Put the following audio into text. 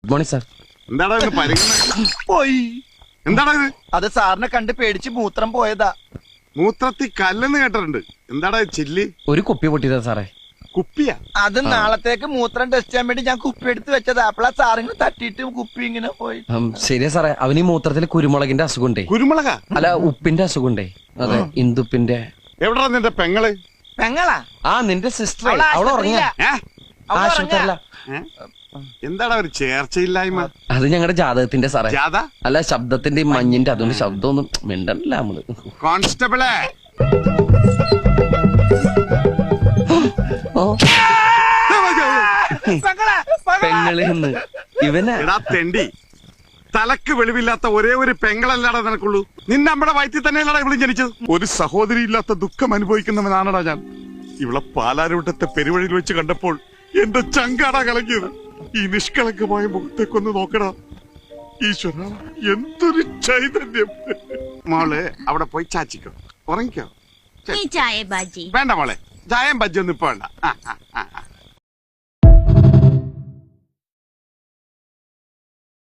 Good morning sir. എന്താടാ ഇത് പരിഗണന? പോയി. എന്താടാ ഇത്? അത് സാറിനെ കണ്ട് പേടിച്ച് മൂത്രം പോയതാ. മൂത്രത്തിൽ കല്ലെന്ന് കേട്ടിട്ടുണ്ട്. എന്താടാ ഇത് ചില്ലി? ഒരു കുപ്പി പൊട്ടിയതാ സാറേ. കുപ്പിയാ? അത് നാളത്തേക്ക് മൂത്രം ടെസ്റ്റ് ചെയ്യാൻ വേണ്ടി ഞാൻ കുപ്പി എടുത്ത് വെച്ചതാ. അപ്പളാ സാറിന് തട്ടിയിട്ട് കുപ്പി ഇങ്ങനെ പോയി. ശരിയാ സാറേ, അവന് ഈ മൂത്രത്തിൽ കുരുമുളകിന്റെ അസുഖമുണ്ടേ. കുരുമുളകാ? അല്ല, ഉപ്പിന്റെ അസുഖമുണ്ടേ. അതെ, ഇന്ദുപ്പിന്റെ. എവിടാ നിന്റെ പെങ്ങള്? പെങ്ങളാ? ആ, നിന്റെ സിസ്റ്റർ. അവള് അവള് ഉറങ്ങിയ ആശുപത്രിയല്ല. എന്താടാ ഒരു ചേർച്ചയില്ലായ്മ? അത് ഞങ്ങളുടെ ജാതകത്തിന്റെ സാറേ. ജാഥ? അല്ല, ശബ്ദത്തിന്റെ മഞ്ഞിന്റെ. അതുകൊണ്ട് ശബ്ദമൊന്നും മിണ്ടല്ല നമ്മള്. കോൺസ്റ്റബിളെ, പെങ്ങള് എന്ന് ഇവനാ. എടാ തെണ്ടി, തലക്ക് വെളിവില്ലാത്ത ഒരേ ഒരു പെങ്ങളല്ലാടാ നിനക്കുള്ളൂ. നിന്നെ നമ്മുടെ വയറ്റിൽ തന്നെയല്ലടാ ഇവിടെ ജനിച്ചത്. ഒരു സഹോദരി ഇല്ലാത്ത ദുഃഖം അനുഭവിക്കുന്നവനാണടാ ഞാൻ. ഇവിടെ പാലാരൂട്ടത്തെ പെരുവഴിയിൽ വെച്ച് കണ്ടപ്പോൾ എന്റെ ചങ്കാടാ കലങ്ങിയത്. ഈ നിഷ്കളങ്കമായ മുഖത്തേക്കൊന്ന് നോക്കടാ. ഈശ്വര, എന്തൊരു ചൈതന്യം. മോള് അവിടെ പോയി ചാച്ചിക്കോ, ഉറങ്ങിക്കോ. ചായ ബാജി വേണ്ട മോളെ, ചായം ബജ്ജൊന്നും ഇപ്പൊ വേണ്ട.